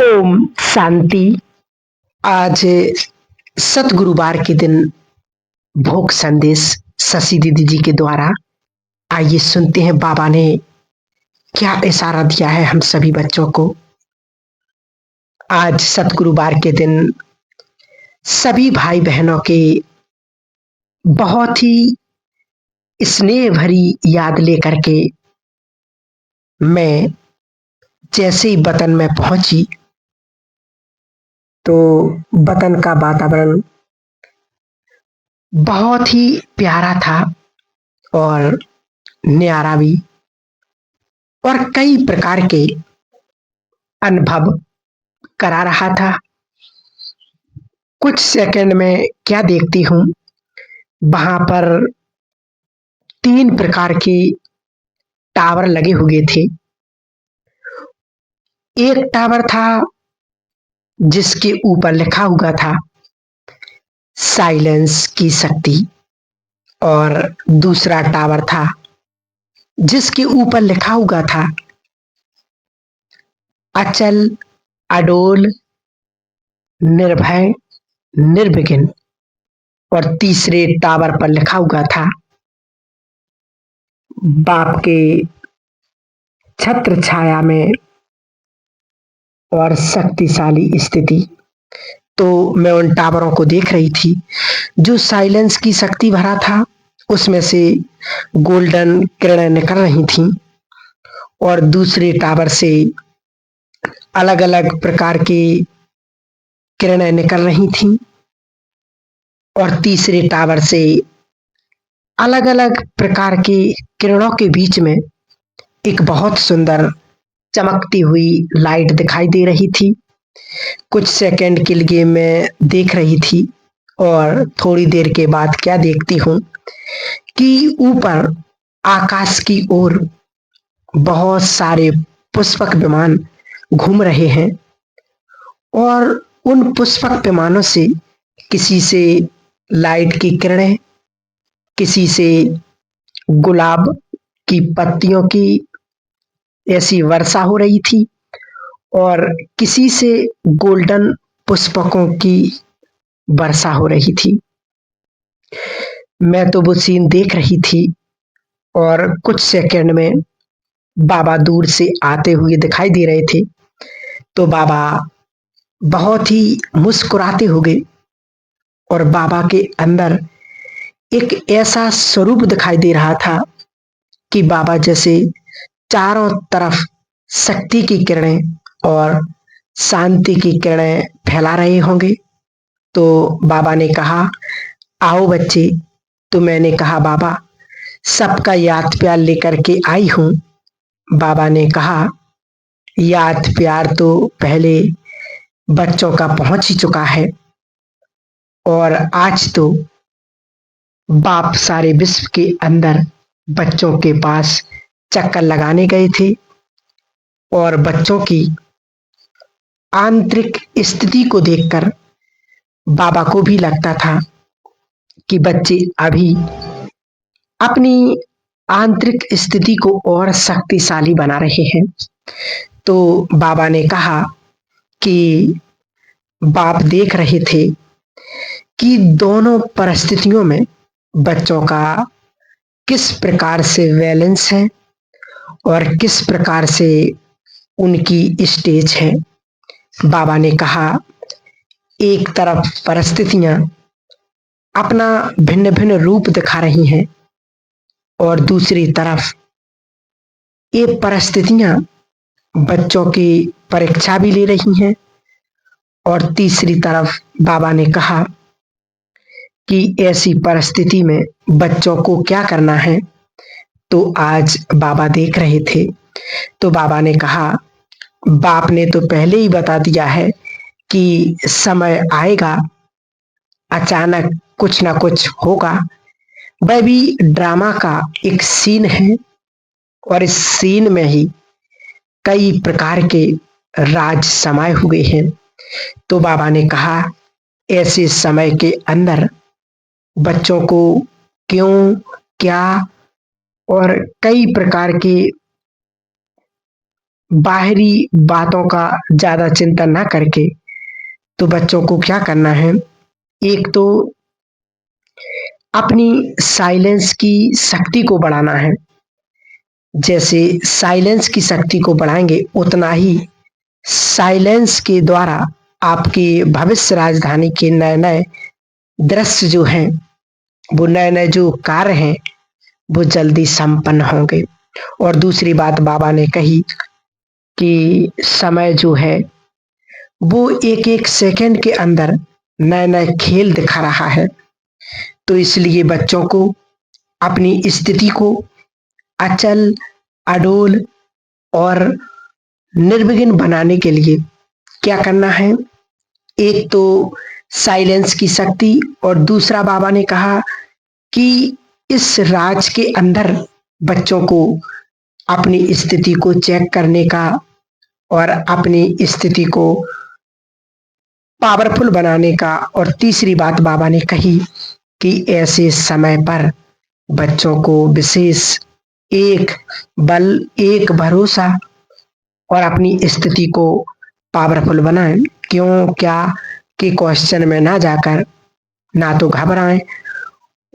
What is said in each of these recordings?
ओम शांति। आज सतगुरुवार के दिन भोग संदेश शशि दीदी जी के द्वारा। आइए सुनते हैं बाबा ने क्या इशारा दिया है हम सभी बच्चों को। आज सतगुरुवार के दिन सभी भाई बहनों के बहुत ही स्नेह भरी याद लेकर के मैं जैसे ही वतन में पहुंची तो वतन का वातावरण बहुत ही प्यारा था और न्यारा भी, और कई प्रकार के अनुभव करा रहा था। कुछ सेकंड में क्या देखती हूँ, वहां पर 3 प्रकार के टावर लगे हुए थे। एक टावर था जिसके ऊपर लिखा हुआ था साइलेंस की शक्ति, और दूसरा टावर था जिसके ऊपर लिखा हुआ था अचल, अडोल, निर्भय, निर्विघ्न, और तीसरे टावर पर लिखा हुआ था बाप के छत्र छाया में और शक्तिशाली स्थिति। तो मैं उन टावरों को देख रही थी। जो साइलेंस की शक्ति भरा था उसमें से गोल्डन किरणें निकल रही थीं, और दूसरे टावर से अलग अलग प्रकार की किरणें निकल रही थीं, और तीसरे टावर से अलग अलग प्रकार की किरणों के बीच में एक बहुत सुंदर चमकती हुई लाइट दिखाई दे रही थी। कुछ सेकंड के लिए मैं देख रही थी, और थोड़ी देर के बाद क्या देखती हूँ कि ऊपर आकाश की ओर बहुत सारे पुष्पक विमान घूम रहे हैं, और उन पुष्पक विमानों से किसी से लाइट की किरणें, किसी से गुलाब की पत्तियों की ऐसी वर्षा हो रही थी, और किसी से गोल्डन पुष्पकों की वर्षा हो रही थी। मैं तो वो सीन देख रही थी, और कुछ सेकंड में बाबा दूर से आते हुए दिखाई दे रहे थे। तो बाबा बहुत ही मुस्कुराते हुए, और बाबा के अंदर एक ऐसा स्वरूप दिखाई दे रहा था कि बाबा जैसे चारों तरफ शक्ति की किरणें और शांति की किरणें फैला रहे होंगे। तो बाबा ने कहा, आओ बच्चे। तो मैंने कहा, बाबा सबका याद प्यार लेकर के आई हूं। बाबा ने कहा, याद प्यार तो पहले बच्चों का पहुंच ही चुका है, और आज तो बाप सारे विश्व के अंदर बच्चों के पास चक्कर लगाने गए थे, और बच्चों की आंतरिक स्थिति को देखकर बाबा को भी लगता था कि बच्चे अभी अपनी आंतरिक स्थिति को और शक्तिशाली बना रहे हैं। तो बाबा ने कहा कि बाप देख रहे थे कि दोनों परिस्थितियों में बच्चों का किस प्रकार से बैलेंस है और किस प्रकार से उनकी स्टेज है। बाबा ने कहा, एक तरफ परिस्थितियां अपना भिन्न भिन्न रूप दिखा रही हैं, और दूसरी तरफ ये परिस्थितियां बच्चों की परीक्षा भी ले रही हैं। और तीसरी तरफ बाबा ने कहा कि ऐसी परिस्थिति में बच्चों को क्या करना है। तो आज बाबा देख रहे थे। तो बाबा ने कहा, बाप ने तो पहले ही बता दिया है कि समय आएगा, अचानक कुछ ना कुछ होगा। वह भी ड्रामा का एक सीन है, और इस सीन में ही कई प्रकार के राज समाये हुए हैं। तो बाबा ने कहा, ऐसे समय के अंदर बच्चों को क्यों, क्या और कई प्रकार के बाहरी बातों का ज़्यादा चिंतन ना करके तो बच्चों को क्या करना है, एक तो अपनी साइलेंस की शक्ति को बढ़ाना है। जैसे साइलेंस की शक्ति को बढ़ाएँगे, उतना ही साइलेंस के द्वारा आपकी भविष्य राजधानी के नए-नए दृश्य जो हैं, वो नए-नए जो कार्य हैं, वो जल्दी संपन्न होंगे। और दूसरी बात बाबा ने कही कि समय जो है, वो एक-एक सेकंड के अंदर नए-नए खेल दिखा रहा है। तो इसलिए बच्चों को अपनी स्थिति को अचल, अडोल और निर्विघ्न बनाने के लिए क्या करना है, एक तो साइलेंस की शक्ति और दूसरा बाबा ने कहा कि इस राज के अंदर बच्चों को अपनी स्थिति को चेक करने का और अपनी स्थिति को पावरफुल बनाने का। और तीसरी बात बाबा ने कही कि ऐसे समय पर बच्चों को विशेष एक बल, एक भरोसा और अपनी स्थिति को पावरफुल बनाएं। क्यों क्या के क्वेश्चन में ना जाकर ना तो घबराएं,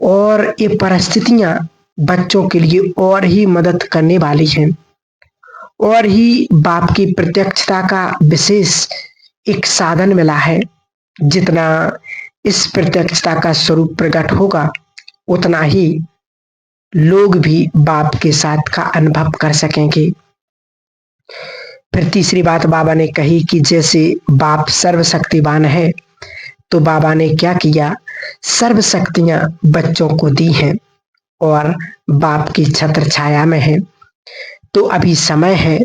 और ये परिस्थितियां बच्चों के लिए और ही मदद करने वाली हैं, और ही बाप की प्रत्यक्षता का विशेष एक साधन मिला है। जितना इस प्रत्यक्षता का स्वरूप प्रकट होगा, उतना ही लोग भी बाप के साथ का अनुभव कर सकेंगे। फिर तीसरी बात बाबा ने कही कि जैसे बाप सर्वशक्तिवान है, तो बाबा ने क्या किया, सर्व शक्तियां बच्चों को दी हैं और बाप की छत्र छाया में है। तो अभी समय है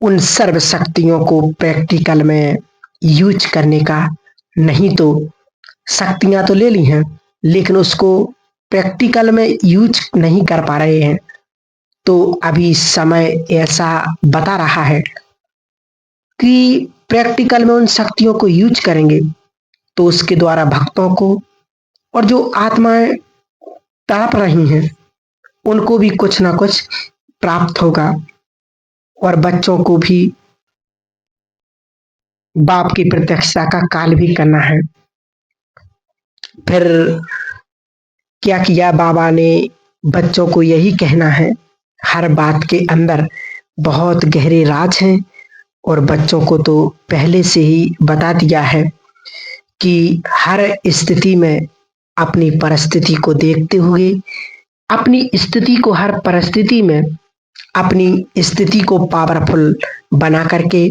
उन सर्व शक्तियों को प्रैक्टिकल में यूज करने का। नहीं तो शक्तियां तो ले ली हैं, लेकिन उसको प्रैक्टिकल में यूज नहीं कर पा रहे हैं। तो अभी समय ऐसा बता रहा है कि प्रैक्टिकल में उन शक्तियों को यूज करेंगे तो उसके द्वारा भक्तों को और जो आत्माएं तड़प रही हैं, उनको भी कुछ ना कुछ प्राप्त होगा, और बच्चों को भी बाप की प्रत्यक्षता का काल भी करना है। फिर क्या किया बाबा ने, बच्चों को यही कहना है, हर बात के अंदर बहुत गहरे राज हैं, और बच्चों को तो पहले से ही बता दिया है कि हर स्थिति में अपनी परिस्थिति को देखते हुए, अपनी स्थिति को हर परिस्थिति में अपनी स्थिति को पावरफुल बना करके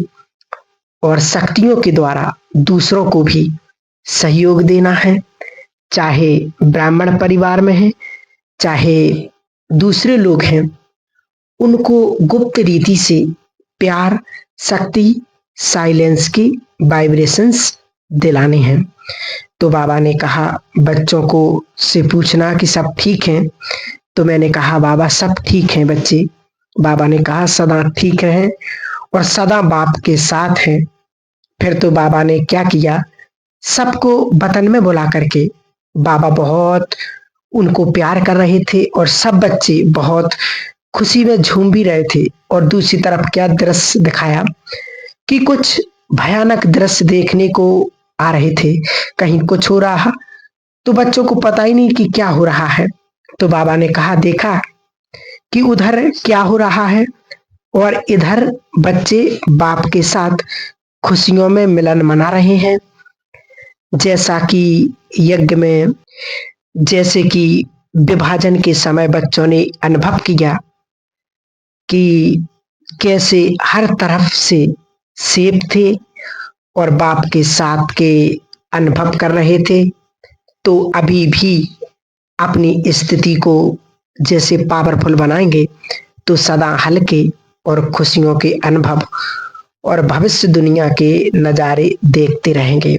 और शक्तियों के द्वारा दूसरों को भी सहयोग देना है। चाहे ब्राह्मण परिवार में है, चाहे दूसरे लोग हैं, उनको गुप्त रीति से प्यार, शक्ति, साइलेंस की वाइब्रेशंस दिलाने हैं। तो बाबा ने कहा बच्चों को से पूछना कि सब ठीक हैं, तो मैंने कहा बाबा सब ठीक हैं बच्चे। बाबा ने कहा सदा ठीक रहें और सदा बाप के साथ हैं। फिर तो बाबा ने क्या किया, सबको वतन में बुला करके बाबा बहुत उनको प्यार कर रहे थे, और सब बच्चे बहुत खुशी में झूम भी रहे थे। और दूसरी तरफ क्या दृश्य दिखाया कि कुछ भयानक दृश्य देखने को आ रहे थे। कहीं कुछ हो रहा तो बच्चों को पता ही नहीं कि क्या हो रहा है। तो बाबा ने कहा देखा कि उधर क्या हो रहा है, और इधर बच्चे बाप के साथ खुशियों में मिलन मना रहे हैं। जैसा कि यज्ञ में, जैसे कि विभाजन के समय बच्चों ने अनुभव किया कि कैसे हर तरफ से सेब थे और बाप के साथ के अनुभव कर रहे थे। तो अभी भी अपनी स्थिति को जैसे पावरफुल बनाएंगे तो सदा हल्के और खुशियों के अनुभव और भविष्य दुनिया के नज़ारे देखते रहेंगे।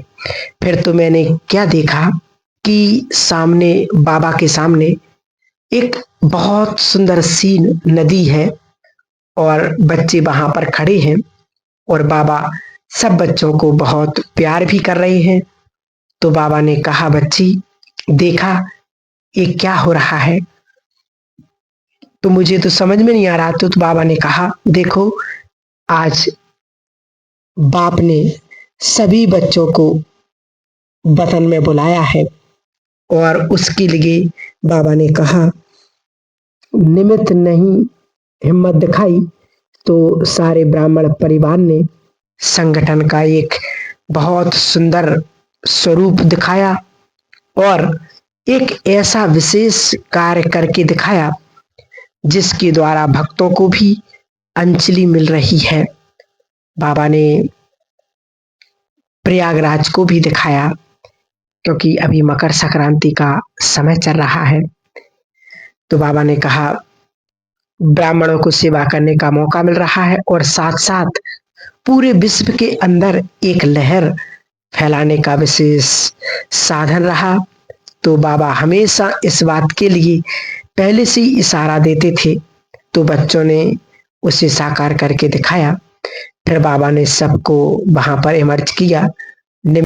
फिर तो मैंने क्या देखा कि सामने बाबा के सामने एक बहुत सुंदर सी नदी है, और बच्चे वहां पर खड़े हैं, और बाबा सब बच्चों को बहुत प्यार भी कर रहे हैं। तो बाबा ने कहा बच्ची देखा ये क्या हो रहा है, तो मुझे तो समझ में नहीं आ रहा। तो बाबा ने कहा देखो आज बाप ने सभी बच्चों को वतन में बुलाया है और उसके लिए बाबा ने कहा, निमित्त नहीं हिम्मत दिखाई तो सारे ब्राह्मण परिवार ने संगठन का एक बहुत सुंदर स्वरूप दिखाया और एक ऐसा विशेष कार्य करके दिखाया जिसके द्वारा भक्तों को भी अंजलि मिल रही है। बाबा ने प्रयागराज को भी दिखाया, क्योंकि अभी मकर संक्रांति का समय चल रहा है। तो बाबा ने कहा, ब्राह्मणों को सेवा करने का मौका मिल रहा है और साथ साथ पूरे विश्व के अंदर एक लहर फैलाने का विशेष साधन रहा। तो बाबा हमेशा इस बात के लिए पहले से ही इशारा देते थे, तो बच्चों ने उसे साकार करके दिखाया। फिर बाबा ने सबको वहां पर इमर्ज किया